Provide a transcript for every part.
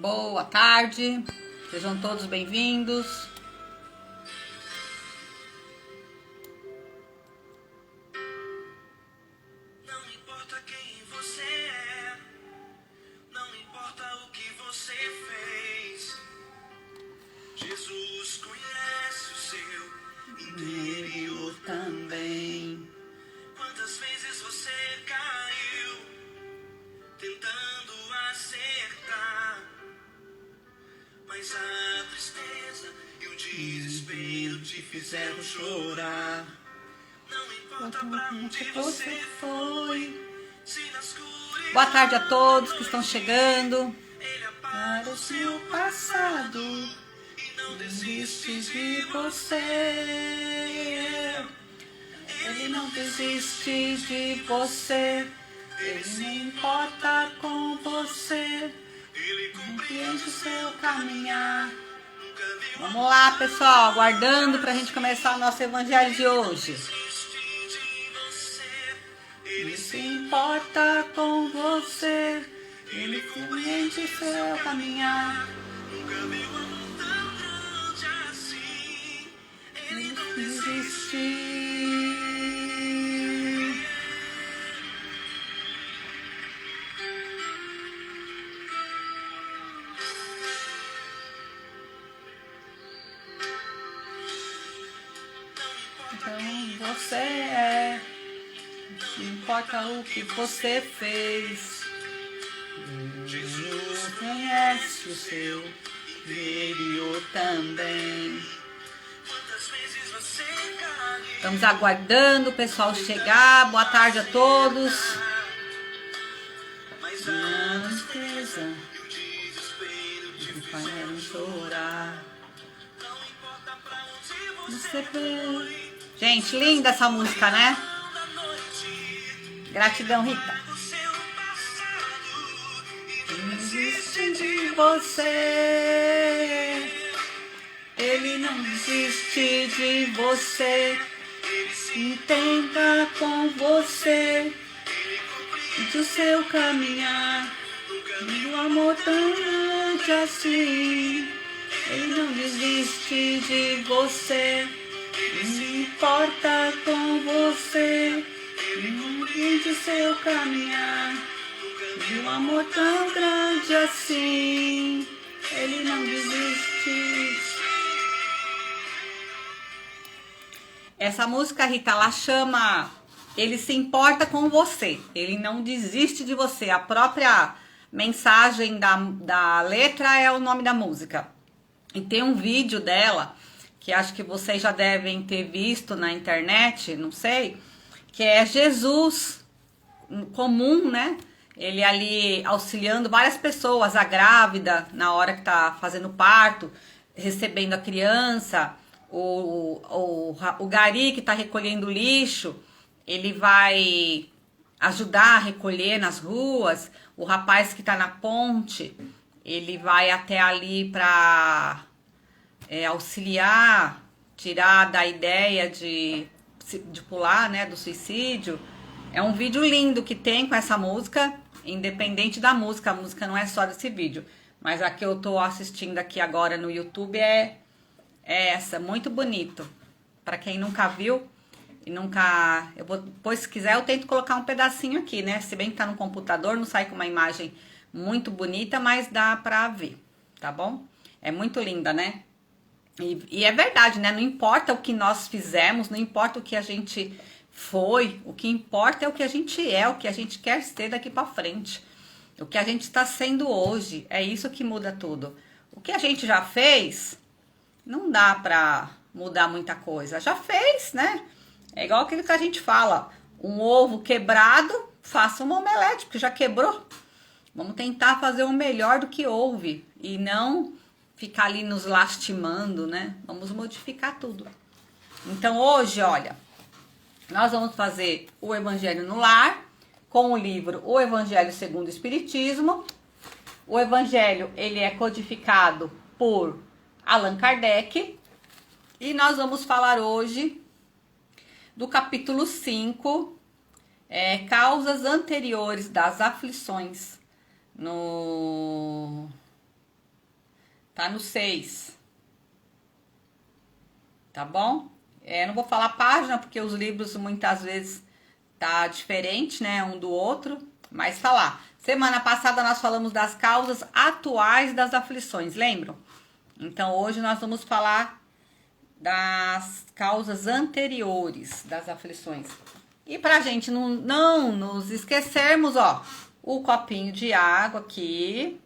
Boa tarde, sejam todos bem-vindos. Não importa quem você é, não importa o que você fez. Jesus conhece o seu interior também. Quantas vezes você caiu tentando acertar, mas a tristeza e o desespero te fizeram chorar. Não importa pra onde você foi, se na escuridão Boa tarde a todos que estão chegando. ele apaga Para o seu passado, e não desiste desiste de você. Ele não desiste de você. Ele não importa com você. Ele Compreende o seu caminhar. nunca viu Vamos lá, pessoal, aguardando para a gente começar o nosso evangelho de hoje. desistir de você. Ele se importa com você. Ele compreende o seu caminhar. Nunca viu amor tão grande assim. Ele não Desiste. Então você é. Não importa o que você fez. Jesus conhece o seu interior também. Quantas vezes você caiu, Estamos aguardando o pessoal chegar. Boa tarde a todos. mas Na tristeza, o desespero te fizeram chorar. não importa pra onde você Você vê. Gente, linda essa música, né? da noite, Gratidão, Rita. o seu passado e Não desiste de você. Ele não desiste de você. Entenda com você de o seu caminhar. Do amor tão grande assim. Ele não desiste de você. Não importa com você. Entende o seu caminhar. De um amor tão grande assim. Ele não desiste. Essa música, Rita, ela chama Ele se importa com você. Ele não desiste de você. A própria mensagem da letra é o nome da música. E tem um vídeo dela, que acho que vocês já devem ter visto na internet, não sei, que é Jesus comum, né? Ele ali auxiliando várias pessoas, a grávida, na hora que tá fazendo parto, recebendo a criança, o gari que tá recolhendo lixo, ele vai ajudar a recolher nas ruas, o rapaz que tá na ponte, ele vai até ali pra auxiliar, tirar da ideia de pular, né, do suicídio. É um vídeo lindo que tem com essa música, independente da música, a música não é só desse vídeo, mas a que eu tô assistindo aqui agora no YouTube é essa, muito bonito. Pra quem nunca viu e nunca, eu vou, depois se quiser eu tento colocar um pedacinho aqui, né? Se bem que tá no computador, não sai com uma imagem muito bonita, mas dá pra ver, tá bom? É muito linda, né? E é verdade, né? Não importa o que nós fizemos, não importa o que a gente foi, o que importa é o que a gente é, o que a gente quer ser daqui pra frente. O que a gente está sendo hoje, é isso que muda tudo. O que a gente já fez, não dá pra mudar muita coisa. Já fez, né? É igual aquilo que a gente fala, um ovo quebrado, faça uma omelete, porque já quebrou. Vamos tentar fazer o melhor do que houve e não ficar ali nos lastimando, né? Vamos modificar tudo. Então hoje, olha, nós vamos fazer o Evangelho no Lar com o livro O Evangelho segundo o Espiritismo. O Evangelho, ele é codificado por Allan Kardec. E nós vamos falar hoje do capítulo 5, causas anteriores das aflições. Tá no 6. Tá bom? Não vou falar página, porque os livros muitas vezes tá diferente, né, um do outro, mas tá lá. Semana passada nós falamos das causas atuais das aflições, lembram? Então hoje nós vamos falar das causas anteriores das aflições. E pra gente não nos esquecermos, ó, o copinho de água aqui,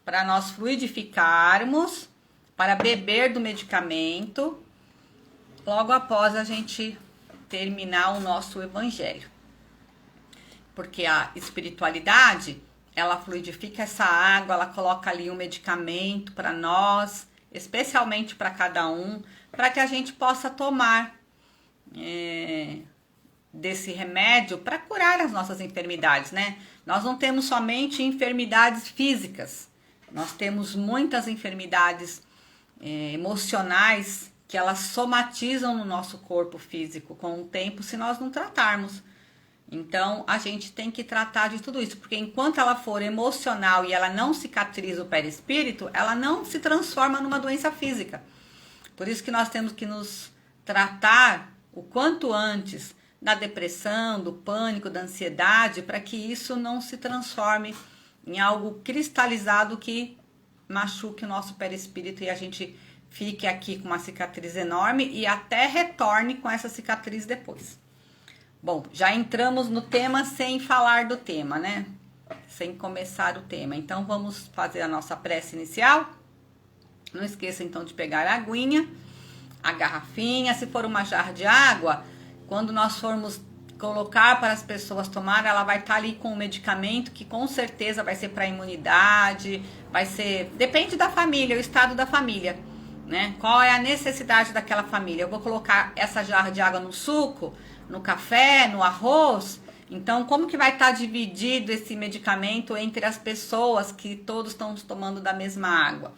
para nós fluidificarmos, para beber do medicamento, logo após a gente terminar o nosso evangelho. Porque a espiritualidade, ela fluidifica essa água, ela coloca ali um medicamento para nós, especialmente para cada um, para que a gente possa tomar desse remédio para curar as nossas enfermidades, né? Nós não temos somente enfermidades físicas, nós temos muitas enfermidades emocionais que elas somatizam no nosso corpo físico com o tempo se nós não tratarmos. Então, a gente tem que tratar de tudo isso, porque enquanto ela for emocional e ela não cicatriza o perispírito, ela não se transforma numa doença física. Por isso que nós temos que nos tratar o quanto antes da depressão, do pânico, da ansiedade, para que isso não se transforme em algo cristalizado que machuque o nosso perispírito e a gente fique aqui com uma cicatriz enorme e até retorne com essa cicatriz depois. Bom, já entramos no tema sem falar do tema, né? Sem começar o tema. Então, vamos fazer a nossa prece inicial. Não esqueça, então, de pegar a aguinha, a garrafinha. Se for uma jarra de água, quando nós formos colocar para as pessoas tomar, ela vai estar ali com um medicamento que com certeza vai ser para imunidade, vai ser... Depende da família, o estado da família, né? Qual é a necessidade daquela família? Eu vou colocar essa jarra de água no suco, no café, no arroz. Então, como que vai estar dividido esse medicamento entre as pessoas que todos estão tomando da mesma água?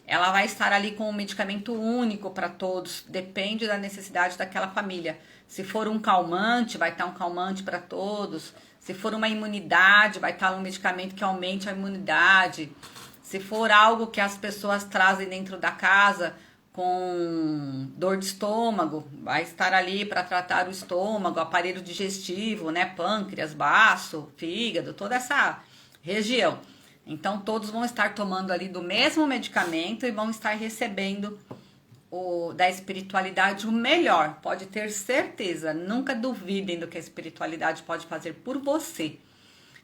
Ela vai estar ali com um medicamento único para todos, depende da necessidade daquela família. Se for um calmante, vai estar um calmante para todos. Se for uma imunidade, vai estar um medicamento que aumente a imunidade. Se for algo que as pessoas trazem dentro da casa com dor de estômago, vai estar ali para tratar o estômago, aparelho digestivo, né, pâncreas, baço, fígado, toda essa região. Então, todos vão estar tomando ali do mesmo medicamento e vão estar recebendo da espiritualidade o melhor. Pode ter certeza, nunca duvidem do que a espiritualidade pode fazer por você.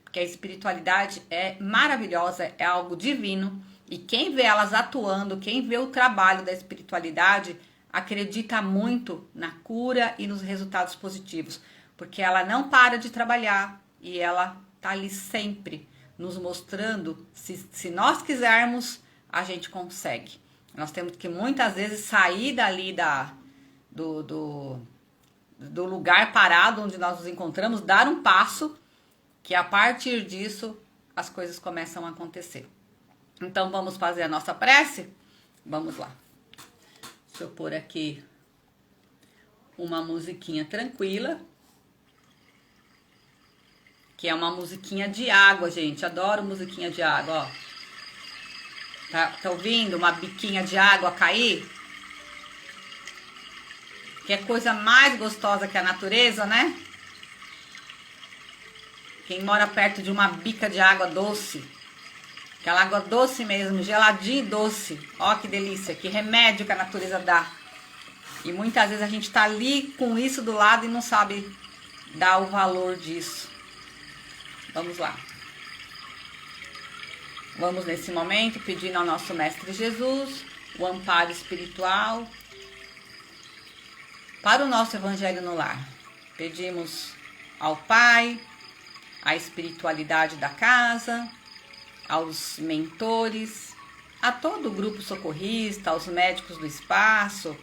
Porque a espiritualidade é maravilhosa, é algo divino. E quem vê elas atuando, quem vê o trabalho da espiritualidade, acredita muito na cura e nos resultados positivos. Porque ela não para de trabalhar e ela está ali sempre nos mostrando, se nós quisermos, a gente consegue. Nós temos que muitas vezes sair dali do lugar parado onde nós nos encontramos, dar um passo, que a partir disso as coisas começam a acontecer. Então vamos fazer a nossa prece? Vamos lá. Deixa eu pôr aqui uma musiquinha tranquila. Que é uma musiquinha de água, gente. Adoro musiquinha de água, ó. Tá ouvindo uma biquinha de água cair? Que é coisa mais gostosa que a natureza, né? Quem mora perto de uma bica de água doce, aquela água doce mesmo, geladinha e doce. Ó que delícia, que remédio que a natureza dá. E muitas vezes a gente tá ali com isso do lado e não sabe dar o valor disso. Vamos lá. Vamos nesse momento pedindo ao nosso Mestre Jesus o amparo espiritual para o nosso Evangelho no Lar. Pedimos ao Pai, à espiritualidade da casa, aos mentores, a todo o grupo socorrista, aos médicos do espaço,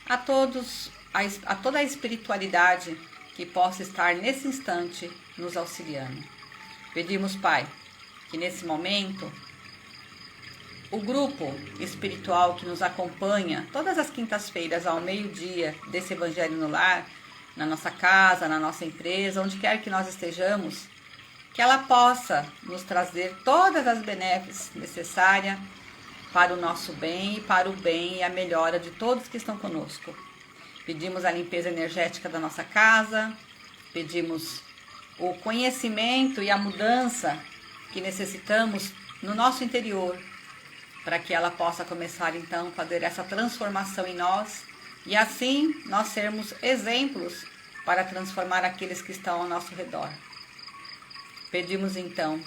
a toda a espiritualidade que possa estar nesse instante nos auxiliando. Pedimos, Pai, que nesse momento o grupo espiritual que nos acompanha todas as quintas-feiras ao meio-dia desse Evangelho no Lar, na nossa casa, na nossa empresa, onde quer que nós estejamos, que ela possa nos trazer todas as benesses necessárias para o nosso bem e para o bem e a melhora de todos que estão conosco. Pedimos a limpeza energética da nossa casa, pedimos o conhecimento e a mudança que necessitamos no nosso interior, para que ela possa começar então a fazer essa transformação em nós e assim nós sermos exemplos para transformar aqueles que estão ao nosso redor. Pedimos então,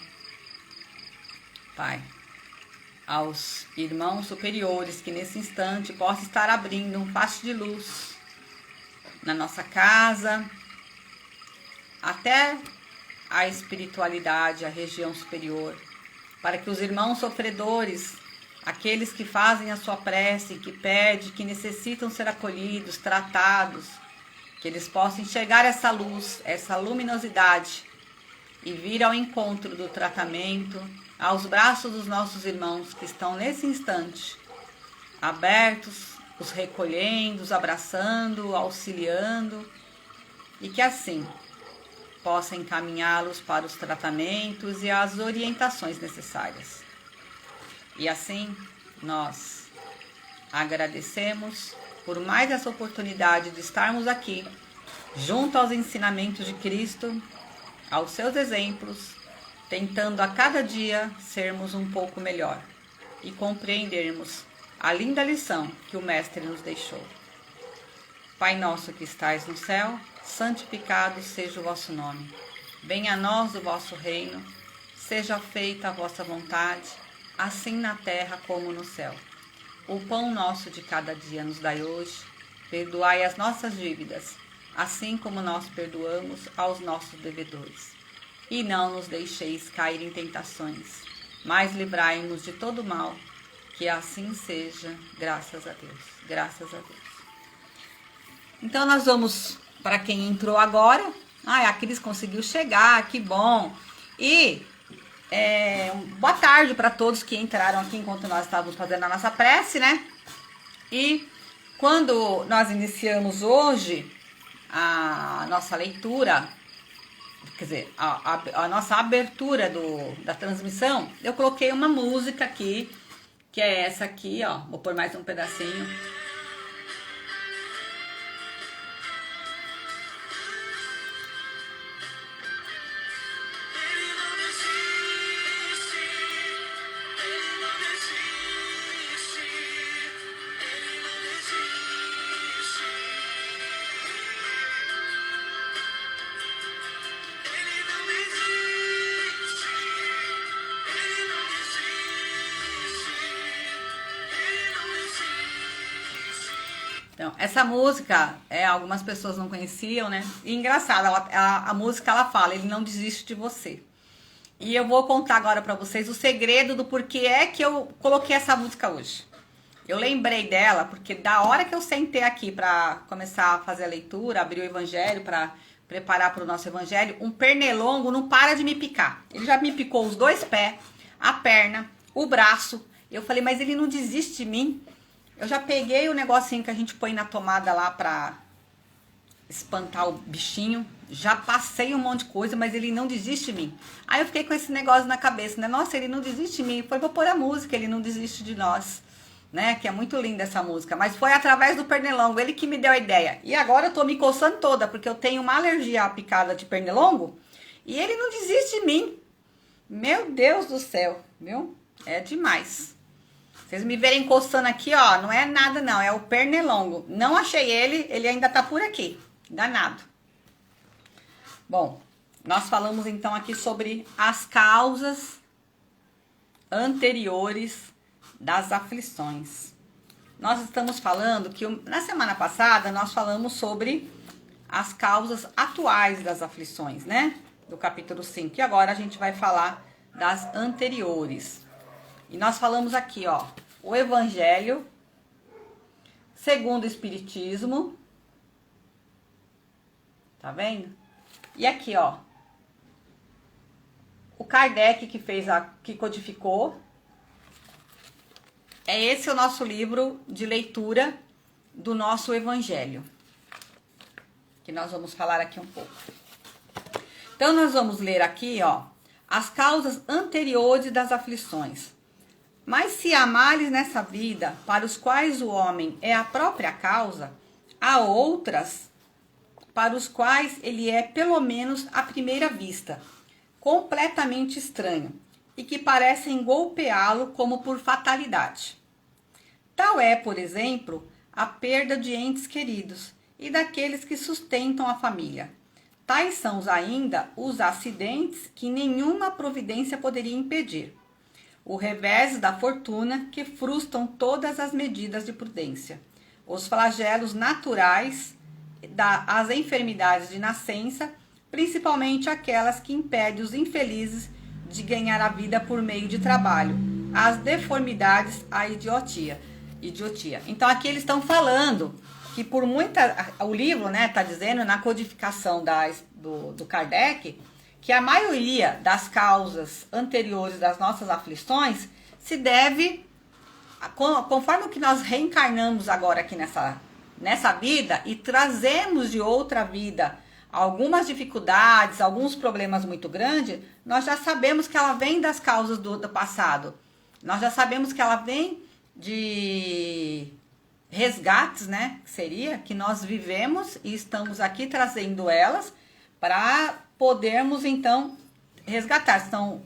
Pai, aos irmãos superiores que nesse instante possa estar abrindo um passo de luz na nossa casa, até a espiritualidade, a região superior, para que os irmãos sofredores, aqueles que fazem a sua prece, que pedem, que necessitam ser acolhidos, tratados, que eles possam enxergar essa luz, essa luminosidade e vir ao encontro do tratamento, aos braços dos nossos irmãos que estão nesse instante abertos, os recolhendo, os abraçando, auxiliando, e que assim possa encaminhá-los para os tratamentos e as orientações necessárias. E assim nós agradecemos por mais essa oportunidade de estarmos aqui, junto aos ensinamentos de Cristo, aos seus exemplos, tentando a cada dia sermos um pouco melhor e compreendermos a linda lição que o Mestre nos deixou. Pai nosso que estais no céu, santificado seja o vosso nome. Venha a nós o vosso reino, seja feita a vossa vontade, assim na terra como no céu. O pão nosso de cada dia nos dai hoje, perdoai as nossas dívidas, assim como nós perdoamos aos nossos devedores. E não nos deixeis cair em tentações, mas livrai-nos de todo mal, que assim seja, graças a Deus, graças a Deus. Então nós vamos, para quem entrou agora, a Cris conseguiu chegar, que bom. E boa tarde para todos que entraram aqui enquanto nós estávamos fazendo a nossa prece, né? E quando nós iniciamos hoje a nossa leitura, quer dizer, a nossa abertura da transmissão, eu coloquei uma música aqui, que é essa aqui, ó. Vou pôr mais um pedacinho. Então, essa música, algumas pessoas não conheciam, né? E engraçado, a música ela fala, ele não desiste de você. E eu vou contar agora pra vocês o segredo do porquê é que eu coloquei essa música hoje. Eu lembrei dela porque da hora que eu sentei aqui pra começar a fazer a leitura, abrir o evangelho, pra preparar para o nosso evangelho, um pernilongo não para de me picar. Ele já me picou os dois pés, a perna, o braço. Eu falei, mas ele não desiste de mim. Eu já peguei o negocinho que a gente põe na tomada lá pra espantar o bichinho. Já passei um monte de coisa, mas ele não desiste de mim. Aí eu fiquei com esse negócio na cabeça, né? Nossa, ele não desiste de mim. Foi pra pôr a música, ele não desiste de nós, né? Que é muito linda essa música. Mas foi através do pernilongo, ele que me deu a ideia. E agora eu tô me coçando toda, porque eu tenho uma alergia à picada de pernilongo. E ele não desiste de mim. Meu Deus do céu, viu? É demais. Vocês me verem coçando aqui, ó, não é nada não, é o pernilongo. Não achei ele ainda tá por aqui, danado. Bom, nós falamos então aqui sobre as causas anteriores das aflições. Nós estamos falando que na semana passada nós falamos sobre as causas atuais das aflições, né? Do capítulo 5. E agora a gente vai falar das anteriores. E nós falamos aqui, ó, o Evangelho segundo o Espiritismo, tá vendo? E aqui, ó, o Kardec que codificou. É esse o nosso livro de leitura do nosso Evangelho, que nós vamos falar aqui um pouco. Então, nós vamos ler aqui, ó, as causas anteriores das aflições. Mas se há males nessa vida, para os quais o homem é a própria causa, há outras para os quais ele é, pelo menos à primeira vista, completamente estranho e que parecem golpeá-lo como por fatalidade. Tal é, por exemplo, a perda de entes queridos e daqueles que sustentam a família. Tais são ainda os acidentes que nenhuma providência poderia impedir. O revés da fortuna que frustram todas as medidas de prudência. Os flagelos naturais, as enfermidades de nascença, principalmente aquelas que impedem os infelizes de ganhar a vida por meio de trabalho. As deformidades, a idiotia. Então aqui eles estão falando que por muita... O livro, né, está dizendo na codificação do Kardec que a maioria das causas anteriores das nossas aflições se deve, conforme o que nós reencarnamos agora aqui nessa vida e trazemos de outra vida algumas dificuldades, alguns problemas muito grandes, nós já sabemos que ela vem das causas do passado. Nós já sabemos que ela vem de resgates, né? Seria que nós vivemos e estamos aqui trazendo elas para podermos então resgatar. Então,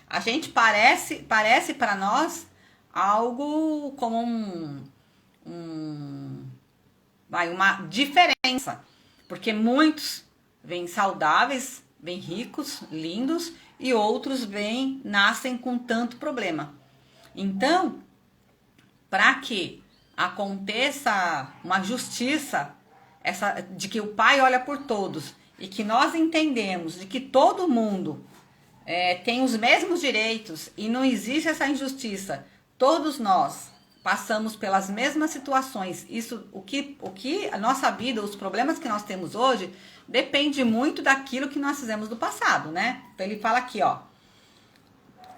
a gente parece para nós algo como uma diferença, porque muitos vêm saudáveis, vêm ricos, lindos, e outros nascem com tanto problema. Então, para que aconteça uma justiça, de que o Pai olha por todos, e que nós entendemos de que todo mundo tem os mesmos direitos e não existe essa injustiça, todos nós passamos pelas mesmas situações. Isso, o que a nossa vida, os problemas que nós temos hoje, depende muito daquilo que nós fizemos no passado, né? Então ele fala aqui, ó: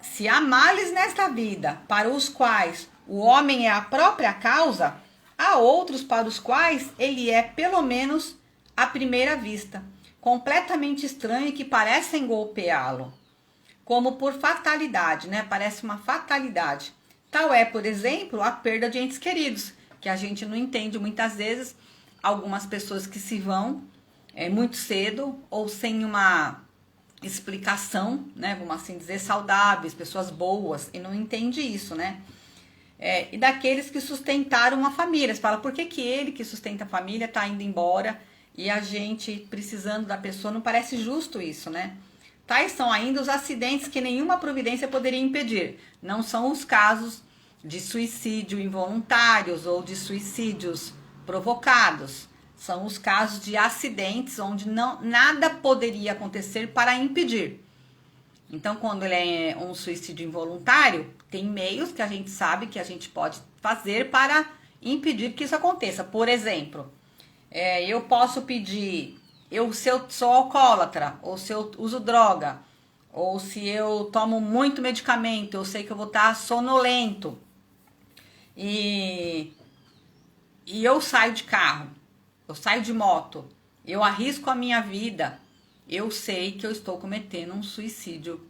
se há males nesta vida, para os quais o homem é a própria causa, há outros para os quais ele é, pelo menos, à primeira vista, completamente estranho e que parecem golpeá-lo, como por fatalidade, né? Parece uma fatalidade. Tal é, por exemplo, a perda de entes queridos, que a gente não entende muitas vezes. Algumas pessoas que se vão muito cedo ou sem uma explicação, né? Vamos assim dizer, saudáveis, pessoas boas, e não entende isso, né? E daqueles que sustentaram a família. Você fala, por que ele que sustenta a família está indo embora e a gente precisando da pessoa? Não parece justo isso, né? Tais são ainda os acidentes que nenhuma providência poderia impedir. Não são os casos de suicídio involuntários ou de suicídios provocados. São os casos de acidentes onde nada poderia acontecer para impedir. Então, quando ele é um suicídio involuntário, tem meios que a gente sabe que a gente pode fazer para impedir que isso aconteça. Por exemplo, eu posso pedir... se eu sou alcoólatra, ou se eu uso droga, ou se eu tomo muito medicamento, eu sei que eu vou estar sonolento, e eu saio de carro, eu saio de moto, eu arrisco a minha vida, eu sei que eu estou cometendo um suicídio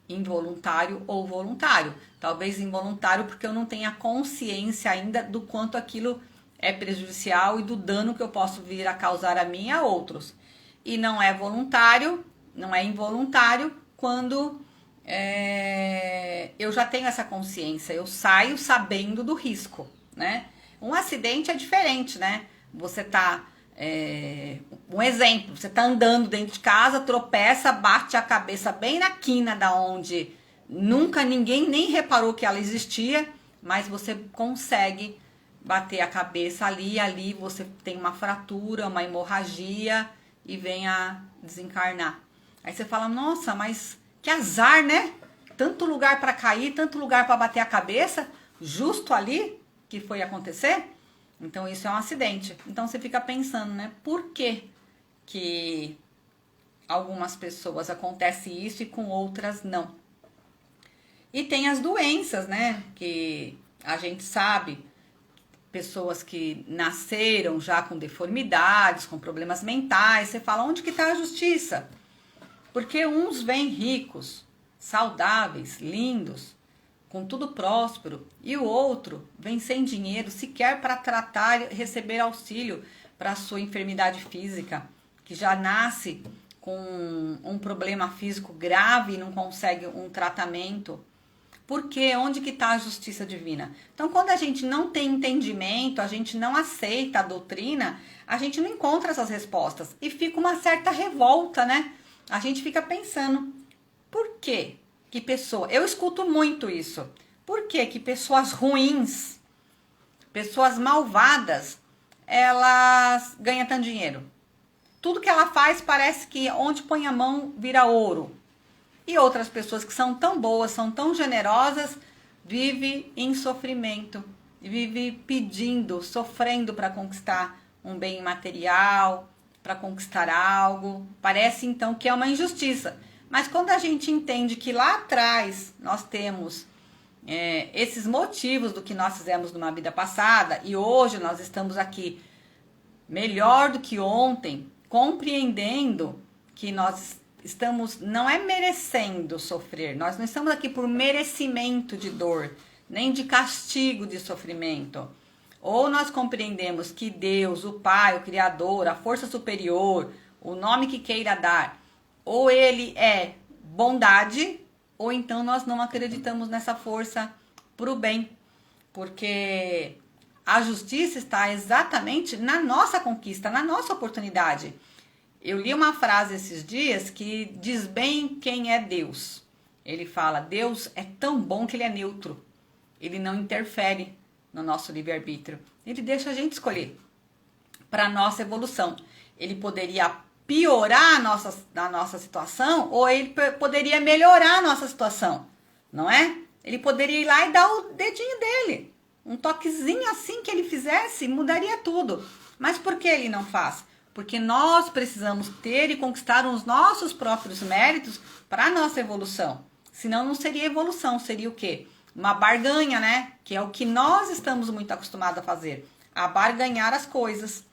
involuntário ou voluntário. Talvez involuntário porque eu não tenha consciência ainda do quanto aquilo é prejudicial e do dano que eu posso vir a causar a mim e a outros. E não é voluntário, não é involuntário, quando eu já tenho essa consciência, eu saio sabendo do risco, né? Um acidente é diferente, né? Você tá, um exemplo, você tá andando dentro de casa, tropeça, bate a cabeça bem na quina da onde nunca ninguém nem reparou que ela existia, mas você consegue bater a cabeça ali você tem uma fratura, uma hemorragia, e vem a desencarnar. Aí você fala, nossa, mas que azar, né? Tanto lugar para cair, tanto lugar para bater a cabeça, justo ali que foi acontecer. Então isso é um acidente. Então você fica pensando, né? Por que algumas pessoas acontece isso e com outras não? E tem as doenças, né? Que a gente sabe, pessoas que nasceram já com deformidades, com problemas mentais. Você fala, onde que está a justiça? Porque uns vêm ricos, saudáveis, lindos, com tudo próspero, e o outro vem sem dinheiro sequer para tratar e receber auxílio para a sua enfermidade física, que já nasce com um problema físico grave e não consegue um tratamento. Por quê? Onde que está a justiça divina? Então, quando a gente não tem entendimento, a gente não aceita a doutrina, a gente não encontra essas respostas. E fica uma certa revolta, né? A gente fica pensando, por quê que pessoa... Eu escuto muito isso. Por quê que pessoas ruins, pessoas malvadas, elas ganham tanto dinheiro? Tudo que ela faz parece que onde põe a mão vira ouro. E outras pessoas que são tão boas, são tão generosas, vivem em sofrimento, vivem pedindo, sofrendo para conquistar um bem material, para conquistar algo. Parece então que é uma injustiça. Mas quando a gente entende que lá atrás nós temos esses motivos do que nós fizemos numa vida passada e hoje nós estamos aqui melhor do que ontem, compreendendo que nós estamos, não é merecendo sofrer, nós não estamos aqui por merecimento de dor, nem de castigo de sofrimento. Ou nós compreendemos que Deus, o Pai, o Criador, a força superior, o nome que queira dar, ou ele é bondade, ou então nós não acreditamos nessa força para o bem, porque a justiça está exatamente na nossa conquista, na nossa oportunidade. Eu li uma frase esses dias que diz bem quem é Deus. Ele fala, Deus é tão bom que ele é neutro. Ele não interfere no nosso livre-arbítrio. Ele deixa a gente escolher para a nossa evolução. Ele poderia piorar a nossa situação ou ele poderia melhorar a nossa situação, não é? Ele poderia ir lá e dar o dedinho dele. Um toquezinho assim que ele fizesse mudaria tudo. Mas por que ele não faz? Porque nós precisamos ter e conquistar os nossos próprios méritos para a nossa evolução. Senão não seria evolução, seria o quê? Uma barganha, né? Que é o que nós estamos muito acostumados a fazer. A barganhar as coisas.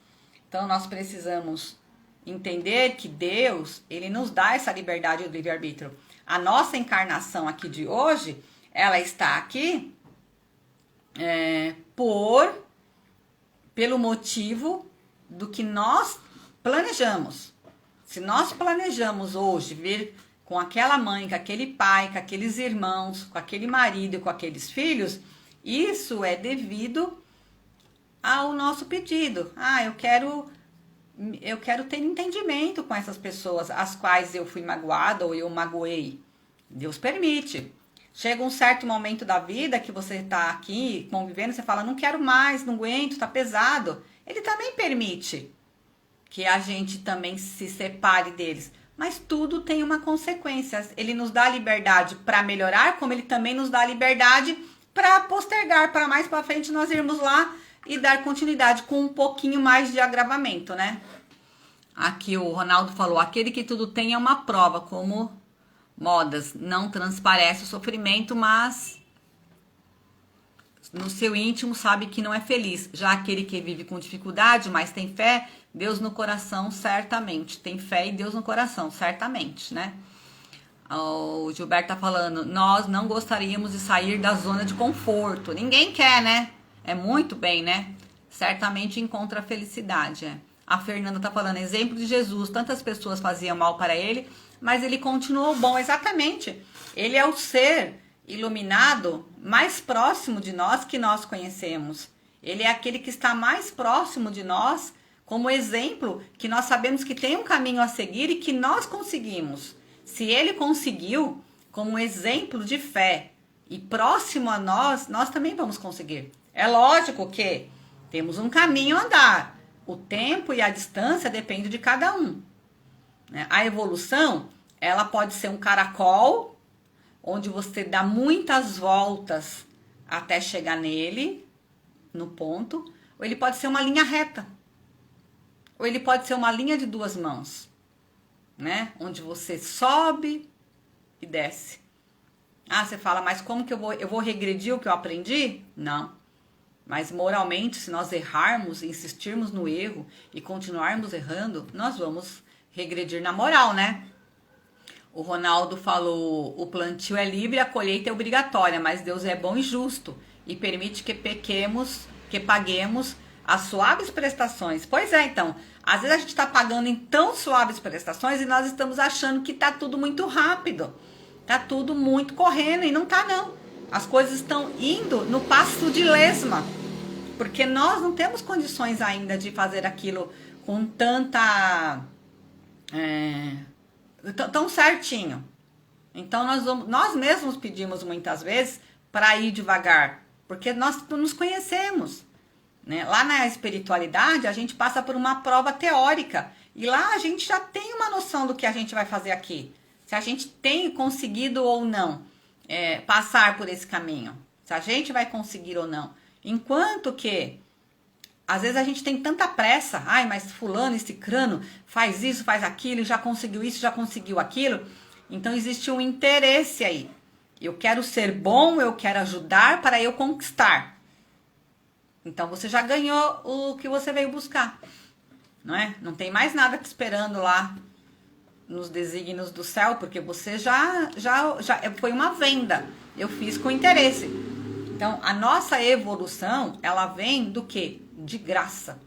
Então nós precisamos entender que Deus, ele nos dá essa liberdade do livre-arbítrio. A nossa encarnação aqui de hoje, ela está aqui pelo motivo do que nós planejamos. Se nós planejamos hoje vir com aquela mãe, com aquele pai, com aqueles irmãos, com aquele marido e com aqueles filhos, isso é devido ao nosso pedido. Eu quero ter entendimento com essas pessoas às quais eu fui magoada ou eu magoei. Deus permite. Chega um certo momento da vida que você está aqui convivendo, você fala, não quero mais, não aguento, tá pesado. Ele também permite que a gente também se separe deles. Mas tudo tem uma consequência. Ele nos dá liberdade para melhorar, como ele também nos dá liberdade para postergar, para mais para frente nós irmos lá e dar continuidade com um pouquinho mais de agravamento, né? Aqui o Ronaldo falou, aquele que tudo tem é uma prova, como modas, não transparece o sofrimento, mas no seu íntimo sabe que não é feliz. Já aquele que vive com dificuldade, mas tem fé, Deus no coração, certamente. Tem fé e Deus no coração, certamente, né? O Gilberto tá falando, nós não gostaríamos de sair da zona de conforto. Ninguém quer, né? É muito bem, né? Certamente encontra a felicidade. A Fernanda tá falando, exemplo de Jesus. Tantas pessoas faziam mal para ele, mas ele continuou bom. Exatamente. Ele é o ser iluminado mais próximo de nós que nós conhecemos. Ele é aquele que está mais próximo de nós, como exemplo que nós sabemos que tem um caminho a seguir e que nós conseguimos. Se ele conseguiu, como exemplo de fé e próximo a nós, nós também vamos conseguir. É lógico que temos um caminho a andar. O tempo e a distância dependem de cada um. A evolução, ela pode ser um caracol, onde você dá muitas voltas até chegar nele, no ponto, ou ele pode ser uma linha reta, ou ele pode ser uma linha de duas mãos, né? Onde você sobe e desce. Ah, você fala, mas como que eu vou regredir o que eu aprendi? Não. Mas moralmente, se nós errarmos, insistirmos no erro e continuarmos errando, nós vamos regredir na moral, né? O Ronaldo falou: o plantio é livre, a colheita é obrigatória, mas Deus é bom e justo e permite que paguemos as suaves prestações. Pois é, então, às vezes a gente está pagando em tão suaves prestações e nós estamos achando que tá tudo muito rápido, tá tudo muito correndo, e não tá não. As coisas estão indo no passo de lesma, porque nós não temos condições ainda de fazer aquilo com tanta... tão certinho. Então nós mesmos pedimos muitas vezes para ir devagar, porque nós nos conhecemos, né? Lá na espiritualidade a gente passa por uma prova teórica e lá a gente já tem uma noção do que a gente vai fazer aqui, se a gente tem conseguido ou não passar por esse caminho, se a gente vai conseguir ou não. Enquanto que às vezes a gente tem tanta pressa, ai, mas fulano, cicrano faz isso, faz aquilo, já conseguiu isso, já conseguiu aquilo. Então existe um interesse aí. Eu quero ser bom, eu quero ajudar para eu conquistar. Então você já ganhou o que você veio buscar, não é? Não tem mais nada te esperando lá nos desígnios do céu, porque você já foi uma venda. Eu fiz com interesse. Então a nossa evolução, ela vem do quê? De graça,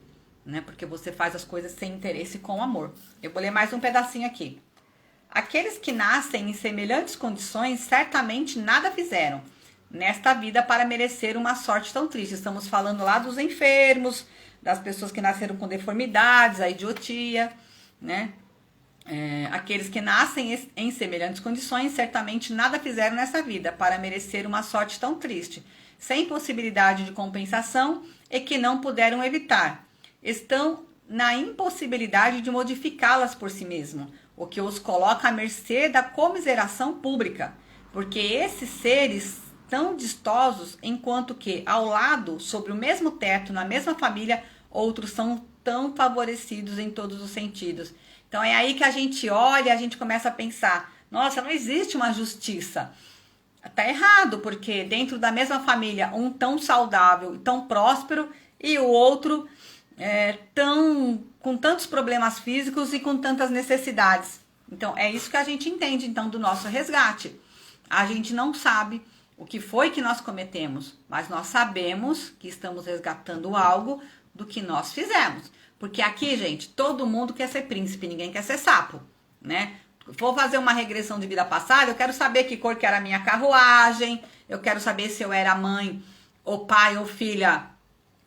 né? Porque você faz as coisas sem interesse e com amor. Eu vou ler mais um pedacinho aqui. Aqueles que nascem em semelhantes condições certamente nada fizeram nesta vida para merecer uma sorte tão triste. Estamos falando lá dos enfermos, das pessoas que nasceram com deformidades, a idiotia, né? Aqueles que nascem em semelhantes condições certamente nada fizeram nessa vida para merecer uma sorte tão triste, sem possibilidade de compensação e que não puderam evitar. Estão na impossibilidade de modificá-las por si mesmo, o que os coloca à mercê da comiseração pública, porque esses seres tão distosos, enquanto que ao lado, sobre o mesmo teto, na mesma família, outros são tão favorecidos em todos os sentidos. Então é aí que a gente olha, a gente começa a pensar, nossa, não existe uma justiça. Tá errado, porque dentro da mesma família, um tão saudável e tão próspero, e o outro com tantos problemas físicos e com tantas necessidades. Então, é isso que a gente entende, então, do nosso resgate. A gente não sabe o que foi que nós cometemos, mas nós sabemos que estamos resgatando algo do que nós fizemos. Porque aqui, gente, todo mundo quer ser príncipe, ninguém quer ser sapo, né? Vou fazer uma regressão de vida passada, eu quero saber que cor que era a minha carruagem, eu quero saber se eu era mãe, ou pai, ou filha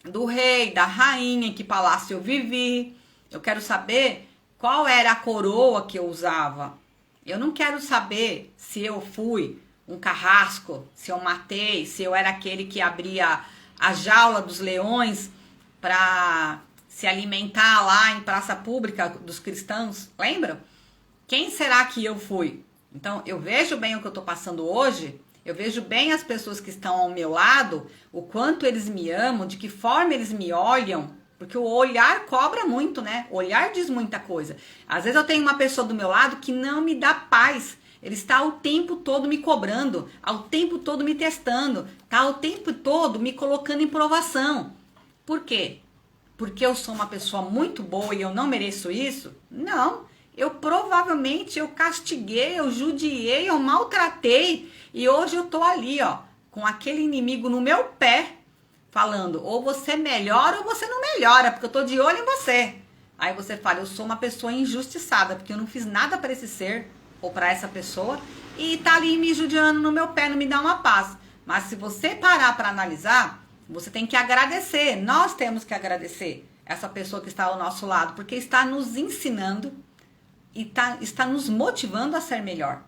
do rei, da rainha, em que palácio eu vivi. Eu quero saber qual era a coroa que eu usava. Eu não quero saber se eu fui um carrasco, se eu matei, se eu era aquele que abria a jaula dos leões para se alimentar lá em praça pública dos cristãos. Lembram? Quem será que eu fui? Então, eu vejo bem o que eu estou passando hoje, eu vejo bem as pessoas que estão ao meu lado, o quanto eles me amam, de que forma eles me olham, porque o olhar cobra muito, né? O olhar diz muita coisa. Às vezes eu tenho uma pessoa do meu lado que não me dá paz, ele está o tempo todo me cobrando, ao tempo todo me testando, está o tempo todo me colocando em provação. Por quê? Porque eu sou uma pessoa muito boa e eu não mereço isso? Não. Eu provavelmente, eu castiguei, eu judiei, eu maltratei. E hoje eu tô ali, ó, com aquele inimigo no meu pé, falando, ou você melhora ou você não melhora, porque eu tô de olho em você. Aí você fala, eu sou uma pessoa injustiçada, porque eu não fiz nada para esse ser, ou para essa pessoa, e tá ali me judiando no meu pé, não me dá uma paz. Mas se você parar para analisar, você tem que agradecer. Nós temos que agradecer essa pessoa que está ao nosso lado, porque está nos ensinando e está nos motivando a ser melhor.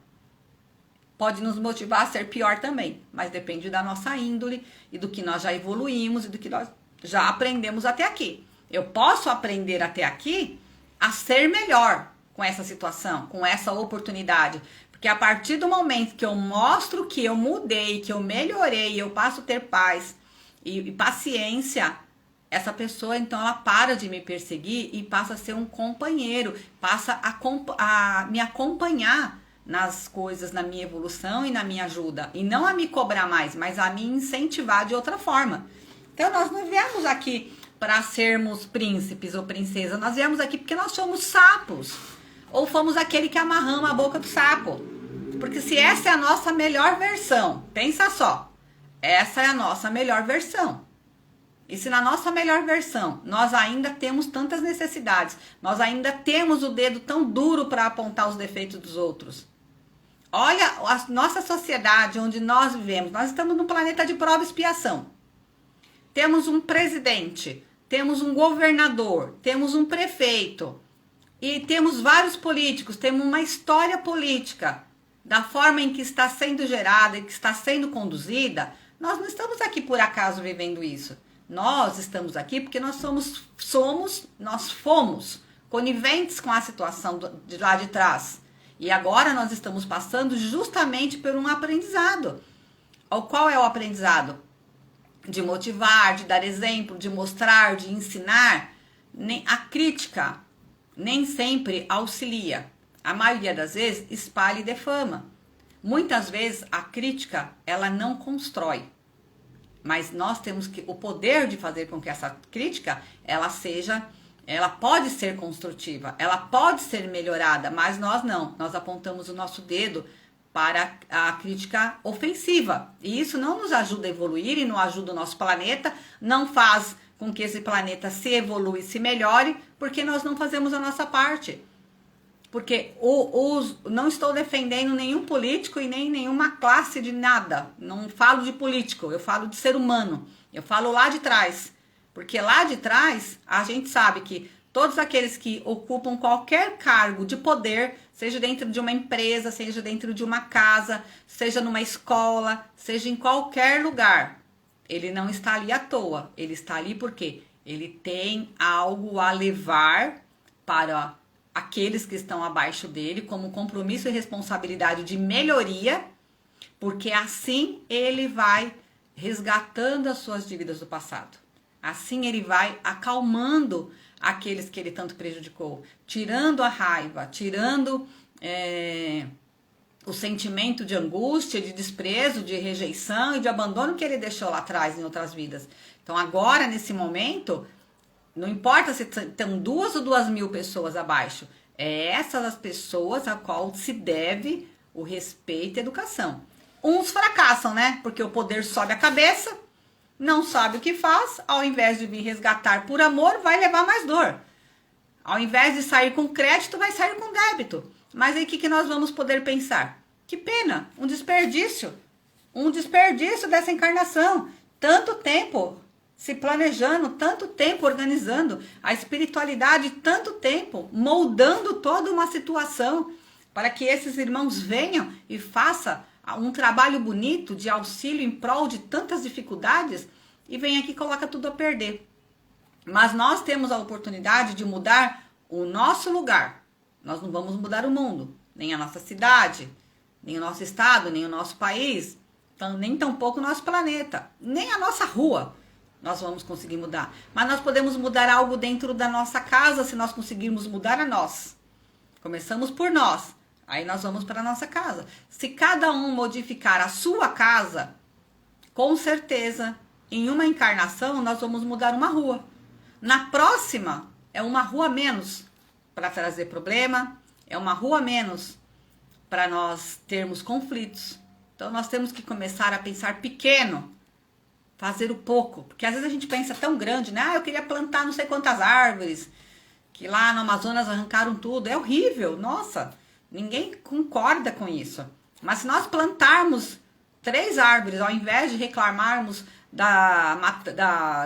Pode nos motivar a ser pior também, mas depende da nossa índole e do que nós já evoluímos e do que nós já aprendemos até aqui. Eu posso aprender até aqui a ser melhor com essa situação, com essa oportunidade, porque a partir do momento que eu mostro que eu mudei, que eu melhorei, eu passo a ter paz e paciência, essa pessoa, então, ela para de me perseguir e passa a ser um companheiro, passa a me acompanhar nas coisas, na minha evolução e na minha ajuda. E não a me cobrar mais, mas a me incentivar de outra forma. Então, nós não viemos aqui para sermos príncipes ou princesas, nós viemos aqui porque nós somos sapos. ou fomos aquele que amarramos a boca do sapo? Porque se essa é a nossa melhor versão, pensa só, essa é a nossa melhor versão. E se na nossa melhor versão nós ainda temos tantas necessidades, nós ainda temos o dedo tão duro para apontar os defeitos dos outros. Olha a nossa sociedade onde nós vivemos, nós estamos num planeta de prova e expiação. Temos um presidente, temos um governador, temos um prefeito e temos vários políticos, temos uma história política da forma em que está sendo gerada e que está sendo conduzida. Nós não estamos aqui por acaso vivendo isso. Nós estamos aqui porque nós fomos coniventes com a situação de lá de trás. E agora nós estamos passando justamente por um aprendizado. Qual é o aprendizado? De motivar, de dar exemplo, de mostrar, de ensinar. A crítica nem sempre auxilia. A maioria das vezes espalha e defama. Muitas vezes a crítica ela não constrói. Mas nós temos o poder de fazer com que essa crítica, ela pode ser construtiva, ela pode ser melhorada, mas nós não. Nós apontamos o nosso dedo para a crítica ofensiva. E isso não nos ajuda a evoluir e não ajuda o nosso planeta, não faz com que esse planeta se evolua e se melhore, porque nós não fazemos a nossa parte. Porque não estou defendendo nenhum político e nem nenhuma classe de nada. Não falo de político, eu falo de ser humano. Eu falo lá de trás. Porque lá de trás, a gente sabe que todos aqueles que ocupam qualquer cargo de poder, seja dentro de uma empresa, seja dentro de uma casa, seja numa escola, seja em qualquer lugar, ele não está ali à toa. Ele está ali porque ele tem algo a levar para aqueles que estão abaixo dele, como compromisso e responsabilidade de melhoria, porque assim ele vai resgatando as suas dívidas do passado. Assim ele vai acalmando aqueles que ele tanto prejudicou, tirando a raiva, tirando o sentimento de angústia, de desprezo, de rejeição e de abandono que ele deixou lá atrás em outras vidas. Então agora, nesse momento, não importa se estão 2 ou 2.000 pessoas abaixo, é essas as pessoas a qual se deve o respeito e a educação. Uns fracassam, né? Porque o poder sobe a cabeça, não sabe o que faz, ao invés de vir resgatar por amor, vai levar mais dor. Ao invés de sair com crédito, vai sair com débito. Mas aí o que nós vamos poder pensar? Que pena, um desperdício dessa encarnação. Tanto tempo se planejando, tanto tempo organizando a espiritualidade, tanto tempo moldando toda uma situação para que esses irmãos venham e façam um trabalho bonito de auxílio em prol de tantas dificuldades e vem aqui e coloca tudo a perder. Mas nós temos a oportunidade de mudar o nosso lugar. Nós não vamos mudar o mundo, nem a nossa cidade, nem o nosso estado, nem o nosso país, nem tampouco o nosso planeta, nem a nossa rua. Nós vamos conseguir mudar. Mas nós podemos mudar algo dentro da nossa casa se nós conseguirmos mudar a nós. Começamos por nós. Aí nós vamos para a nossa casa. Se cada um modificar a sua casa, com certeza, em uma encarnação, nós vamos mudar uma rua. Na próxima, é uma rua menos para trazer problema, é uma rua menos para nós termos conflitos. Então nós temos que começar a pensar pequeno, fazer o pouco, porque às vezes a gente pensa tão grande, né? Eu queria plantar não sei quantas árvores, que lá no Amazonas arrancaram tudo. É horrível, nossa, ninguém concorda com isso. Mas se nós plantarmos 3 árvores, ao invés de reclamarmos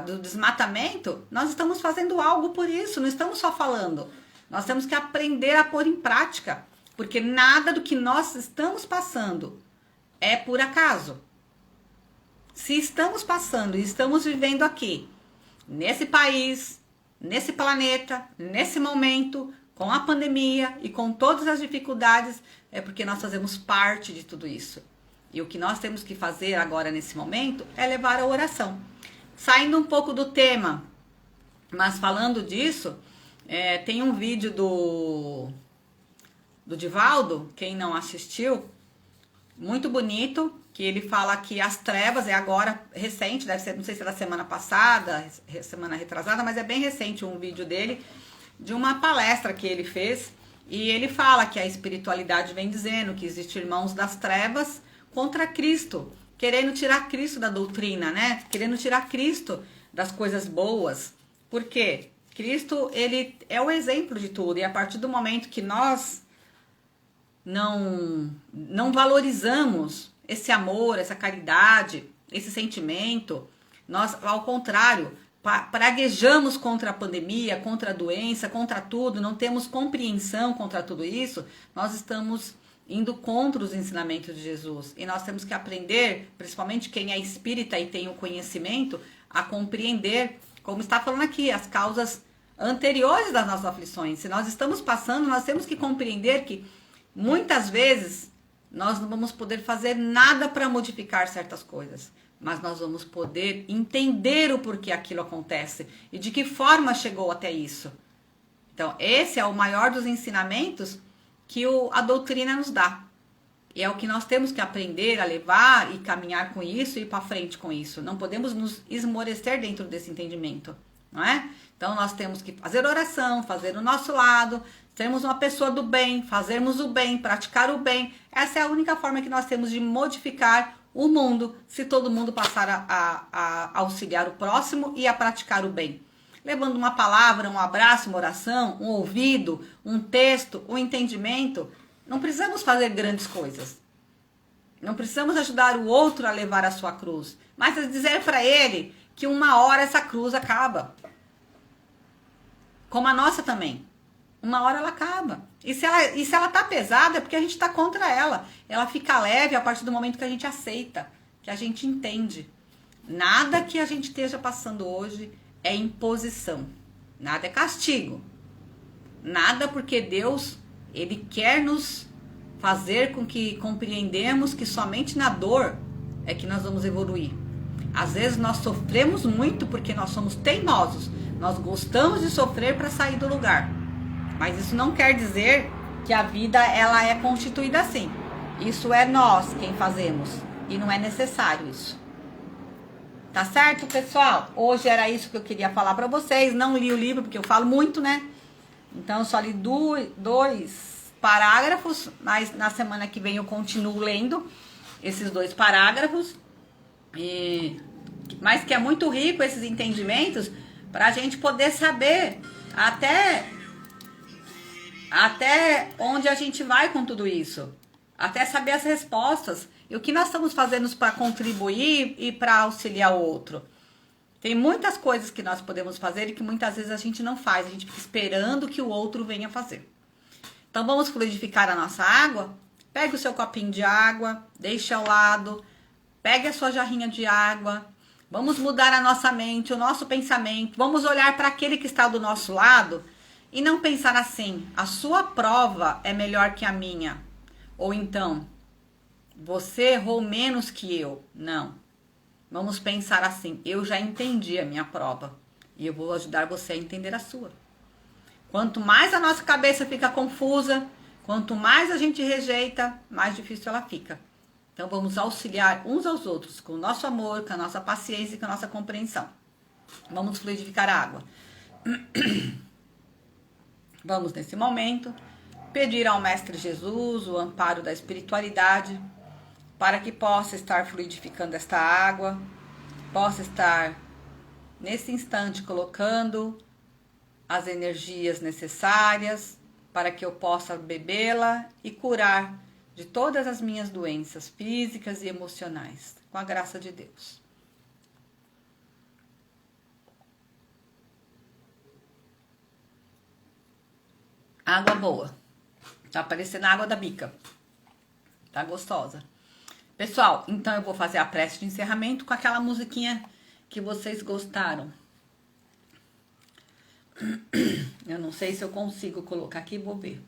do desmatamento, nós estamos fazendo algo por isso, não estamos só falando. Nós temos que aprender a pôr em prática, porque nada do que nós estamos passando é por acaso. Se estamos passando e estamos vivendo aqui, nesse país, nesse planeta, nesse momento, com a pandemia e com todas as dificuldades, é porque nós fazemos parte de tudo isso. E o que nós temos que fazer agora nesse momento é levar a oração. Saindo um pouco do tema, mas falando disso, tem um vídeo do Divaldo, quem não assistiu, muito bonito, que ele fala que as trevas, é agora recente, deve ser, não sei se é da semana passada, semana retrasada, mas é bem recente um vídeo dele, de uma palestra que ele fez, E ele fala que a espiritualidade vem dizendo que existem irmãos das trevas contra Cristo, querendo tirar Cristo da doutrina, né? Querendo tirar Cristo das coisas boas. Por quê? Cristo, ele é o exemplo de tudo. E a partir do momento que nós não valorizamos esse amor, essa caridade, esse sentimento, nós, ao contrário, praguejamos contra a pandemia, contra a doença, contra tudo, não temos compreensão contra tudo isso, nós estamos indo contra os ensinamentos de Jesus. E nós temos que aprender, principalmente quem é espírita e tem o conhecimento, a compreender, como está falando aqui, as causas anteriores das nossas aflições. Se nós estamos passando, nós temos que compreender que muitas vezes nós não vamos poder fazer nada para modificar certas coisas, mas nós vamos poder entender o porquê aquilo acontece e de que forma chegou até isso. Então, esse é o maior dos ensinamentos que a doutrina nos dá. E é o que nós temos que aprender a levar e caminhar com isso e ir para frente com isso. Não podemos nos esmorecer dentro desse entendimento, não é? Então, nós temos que fazer oração, fazer o nosso lado, sermos uma pessoa do bem, fazermos o bem, praticar o bem. Essa é a única forma que nós temos de modificar o mundo, se todo mundo passar a auxiliar o próximo e a praticar o bem. Levando uma palavra, um abraço, uma oração, um ouvido, um texto, um entendimento. Não precisamos fazer grandes coisas. Não precisamos ajudar o outro a levar a sua cruz. Mas dizer para ele que uma hora essa cruz acaba. Como a nossa também. Uma hora ela acaba. E se ela tá pesada, é porque a gente tá contra ela. Ela fica leve a partir do momento que a gente aceita, que a gente entende. Nada que a gente esteja passando hoje é imposição. Nada é castigo. Nada porque Deus, ele quer nos fazer com que compreendemos que somente na dor é que nós vamos evoluir. Às vezes nós sofremos muito porque nós somos teimosos. Nós gostamos de sofrer para sair do lugar. Mas isso não quer dizer que a vida ela é constituída assim. Isso é nós quem fazemos. E não é necessário isso. Tá certo, pessoal? Hoje era isso que eu queria falar para vocês. Não li o livro porque eu falo muito, né? Então eu só li dois parágrafos. Mas na semana que vem eu continuo lendo esses 2 parágrafos. Mas que é muito rico esses entendimentos para a gente poder saber até onde a gente vai com tudo isso. Até saber as respostas. E o que nós estamos fazendo para contribuir e para auxiliar o outro. Tem muitas coisas que nós podemos fazer e que muitas vezes a gente não faz. A gente fica esperando que o outro venha fazer. Então vamos fluidificar a nossa água? Pegue o seu copinho de água, deixe ao lado. Pegue a sua jarrinha de água. Vamos mudar a nossa mente, o nosso pensamento. Vamos olhar para aquele que está do nosso lado. E não pensar assim, a sua prova é melhor que a minha. Ou então, você errou menos que eu. Não. Vamos pensar assim, eu já entendi a minha prova. E eu vou ajudar você a entender a sua. Quanto mais a nossa cabeça fica confusa, quanto mais a gente rejeita, mais difícil ela fica. Então vamos auxiliar uns aos outros com o nosso amor, com a nossa paciência e com a nossa compreensão. Vamos fluidificar a água. Vamos, nesse momento, pedir ao Mestre Jesus o amparo da espiritualidade para que possa estar fluidificando esta água, possa estar, nesse instante, colocando as energias necessárias para que eu possa bebê-la e curar de todas as minhas doenças físicas e emocionais, com a graça de Deus. Água boa. Tá parecendo a água da bica. Tá gostosa. Pessoal, então eu vou fazer a prece de encerramento com aquela musiquinha que vocês gostaram. Eu não sei se eu consigo colocar aqui, vou ver.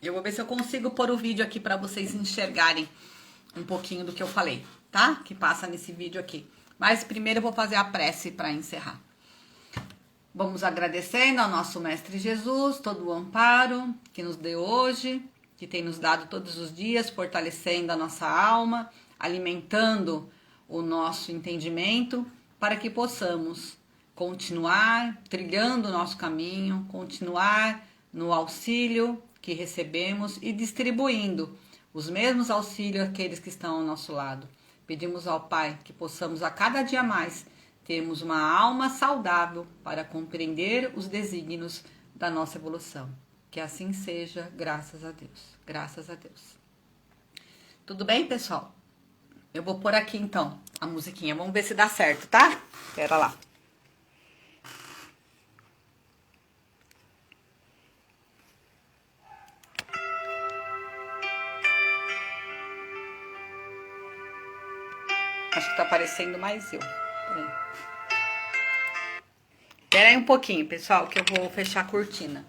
Eu vou ver se eu consigo pôr o vídeo aqui para vocês enxergarem um pouquinho do que eu falei, tá? Que passa nesse vídeo aqui. Mas primeiro eu vou fazer a prece para encerrar. Vamos agradecendo ao nosso Mestre Jesus todo o amparo que nos deu hoje, que tem nos dado todos os dias, fortalecendo a nossa alma, alimentando o nosso entendimento, para que possamos continuar trilhando o nosso caminho, continuar no auxílio que recebemos e distribuindo os mesmos auxílios àqueles que estão ao nosso lado. Pedimos ao Pai que possamos a cada dia mais termos uma alma saudável para compreender os desígnios da nossa evolução. Que assim seja, graças a Deus. Graças a Deus. Tudo bem, pessoal? Eu vou pôr aqui então a musiquinha. Vamos ver se dá certo, tá? Pera lá. Acho que tá aparecendo mais eu. Espera aí um pouquinho, pessoal, que eu vou fechar a cortina.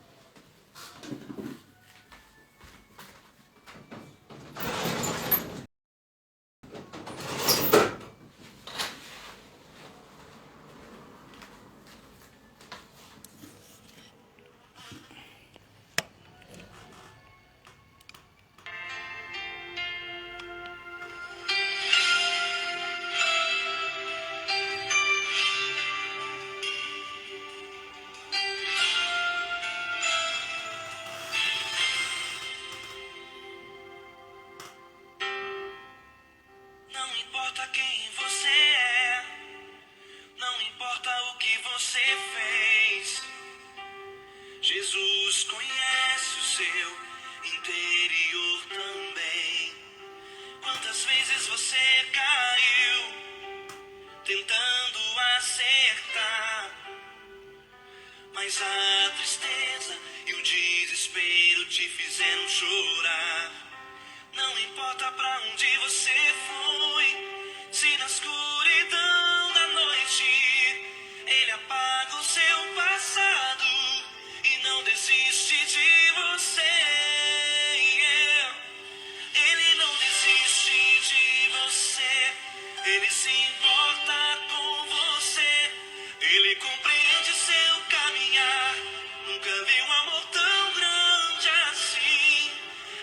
Não importa quem você é, não importa o que você fez. Jesus conhece o seu interior também. Quantas vezes você caiu tentando acertar, mas a tristeza e o desespero te fizeram chorar. Não importa pra onde você foi, se na escuridão da noite Ele apaga o seu passado e não desiste de você. Ele não desiste de você, Ele se importa com você, Ele compreende seu caminhar. Nunca vi um amor tão grande assim.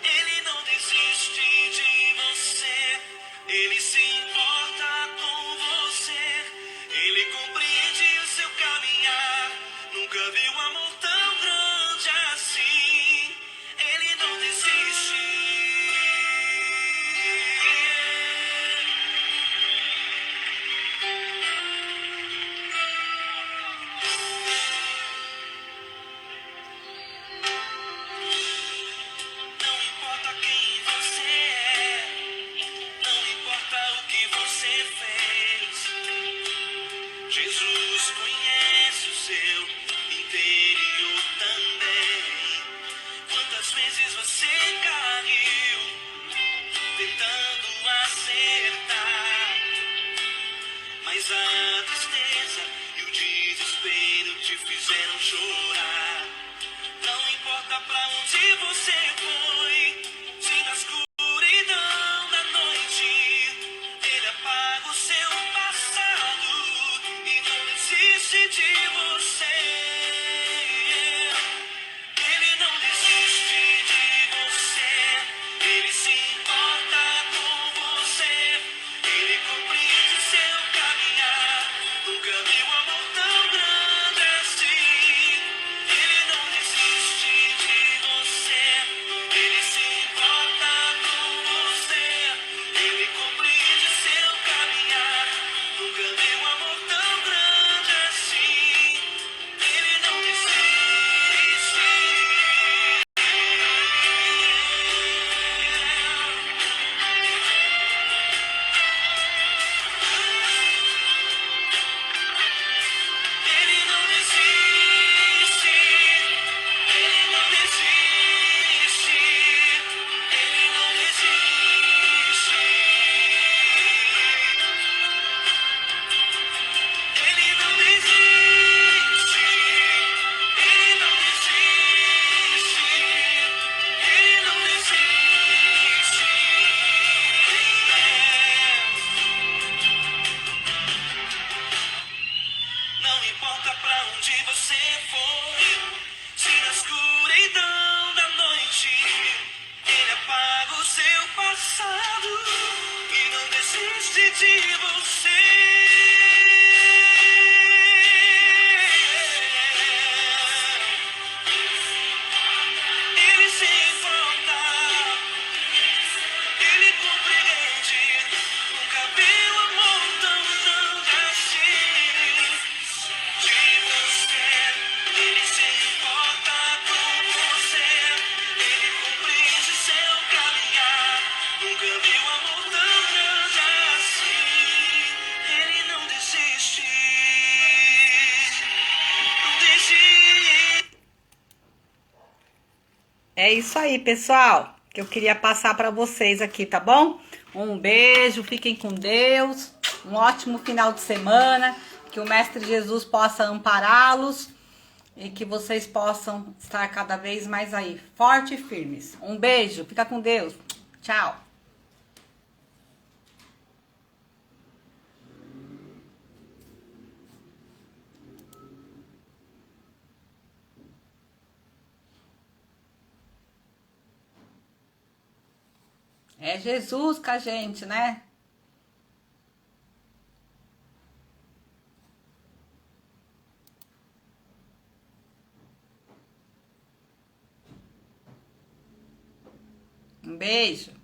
Ele não desiste de você, Ele se importa com você, Ele compreende o seu caminhar. Nunca vi um amor tão grande assim. Ele não desiste. Não importa quem você é, não importa o que você fez. Jesus conhece o seu interior também. Quantas vezes você caiu tentando acertar, mas a tristeza e o desespero te fizeram chorar. Não importa pra onde você foi, se na escuridão da noite Ele apaga o seu passado e não desiste de você. Ele não desiste de você, Ele se importa com você, Ele compreende seu caminhar. Nunca vi um amor tão grande assim. Ele não desiste de você, Ele de você. Ele se importa, ele compreende. Nunca vi um amor tão grande assim. De você, ele se importa com você. Ele compreende seu caminhar. Nunca vi um amor tão grande assim. Ele não desiste, não desiste. É isso aí, pessoal, que eu queria passar para vocês aqui, tá bom? Um beijo, fiquem com Deus, um ótimo final de semana, que o Mestre Jesus possa ampará-los e que vocês possam estar cada vez mais aí, fortes e firmes. Um beijo, fica com Deus, tchau. É Jesus com a gente, né? Um beijo.